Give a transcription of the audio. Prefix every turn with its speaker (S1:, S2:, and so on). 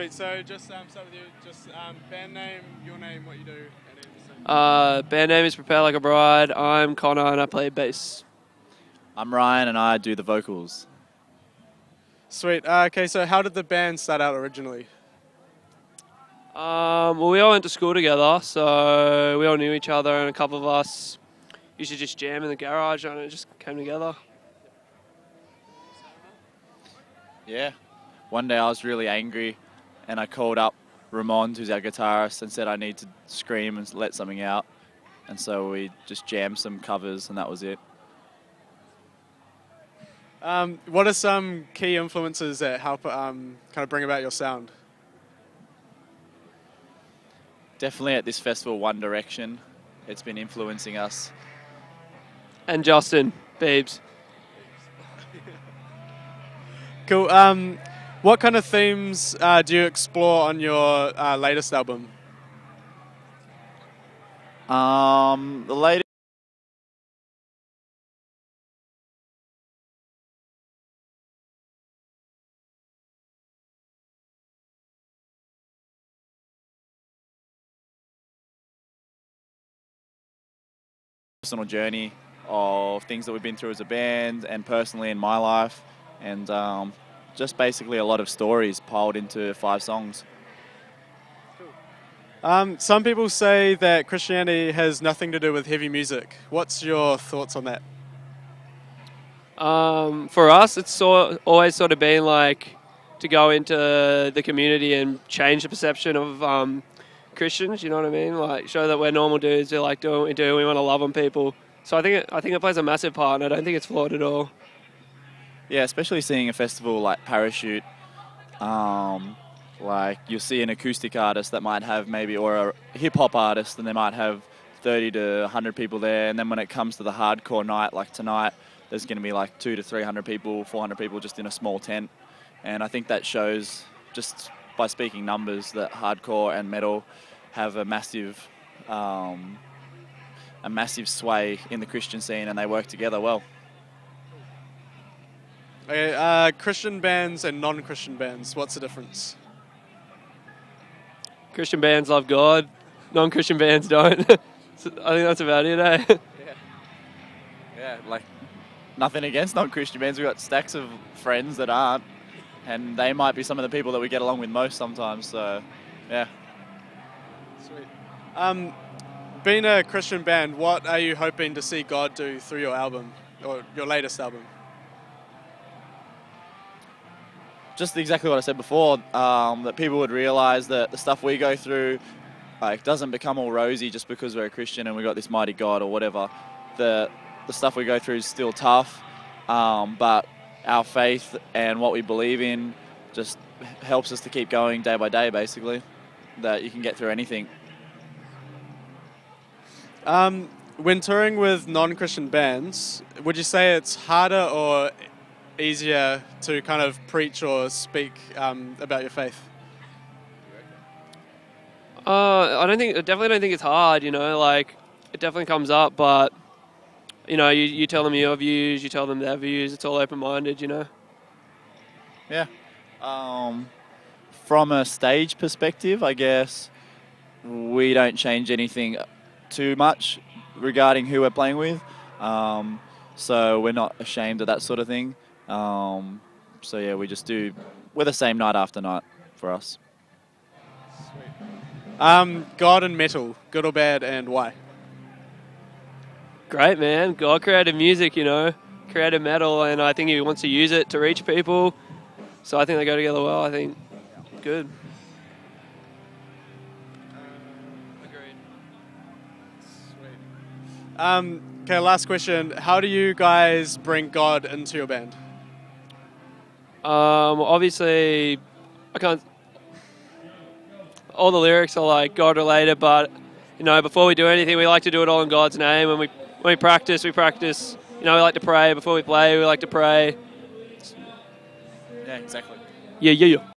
S1: Sweet. So just start with you. Just band name, your name, what you do, and then
S2: Band name is Prepare Like a Bride. I'm Connor and I play bass.
S3: I'm Ryan and I do the vocals.
S1: Sweet. Okay, so how did the band start out originally?
S2: Well, we all went to school together, so we all knew each other, and a couple of us used to just jam in the garage, and it just came together.
S3: Yeah. One day I was really angry and I called up Ramon, who's our guitarist, and said I need to scream and let something out. And so we just jammed some covers and that was it.
S1: What are some key influences that help kind of bring about your sound?
S3: Definitely at this festival, One Direction. It's been influencing us.
S2: And Justin, Biebs.
S1: Cool. What kind of themes do you explore on your latest album?
S3: The latest personal journey of things that we've been through as a band and personally in my life, and just basically a lot of stories piled into 5 songs.
S1: Some people say that Christianity has nothing to do with heavy music. What's your thoughts on that?
S2: For us, it's always sort of been like to go into the community and change the perception of Christians. You know what I mean? Like show that we're normal dudes who like doing what we do. We want to love on people. So I think it plays a massive part, and I don't think it's flawed at all.
S3: Yeah, especially seeing a festival like Parachute. Like you'll see an acoustic artist that might have or a hip hop artist, and they might have 30 to 100 people there. And then when it comes to the hardcore night, like tonight, there's going to be like 200 to 300 people, 400 people just in a small tent. And I think that shows, just by speaking numbers, that hardcore and metal have a massive sway in the Christian scene, and they work together well.
S1: Okay, Christian bands and non-Christian bands, what's the difference?
S2: Christian bands love God, non-Christian bands don't. So I think that's about it, eh?
S3: Yeah, like nothing against non-Christian bands. We've got stacks of friends that aren't, and they might be some of the people that we get along with most sometimes, so yeah.
S1: Sweet. Being a Christian band, what are you hoping to see God do through your album, or your latest album?
S3: Just exactly what I said before, that people would realise that the stuff we go through doesn't become all rosy just because we're a Christian and we've got this mighty God or whatever. The stuff we go through is still tough, but our faith and what we believe in just helps us to keep going day by day, basically, that you can get through anything.
S1: When touring with non-Christian bands, would you say it's harder or easier to kind of preach or speak about your faith?
S2: I definitely don't think it's hard, you know, like it definitely comes up, but you know, you tell them your views, you tell them their views, it's all open-minded, you know.
S3: Yeah. From a stage perspective, I guess we don't change anything too much regarding who we're playing with, so we're not ashamed of that sort of thing. So yeah, we're the same night after night for us.
S1: God and metal, good or bad, and why?
S2: Great, man. God created music, you know, created metal, and I think he wants to use it to reach people. So I think they go together well. I think good.
S1: Agreed. Okay, last question. How do you guys bring God into your band?
S2: Obviously, all the lyrics are like God related, but you know, before we do anything, we like to do it all in God's name. When we practice, we practice. You know, we like to pray before we play. We like to pray.
S3: Yeah, exactly.
S2: Yeah.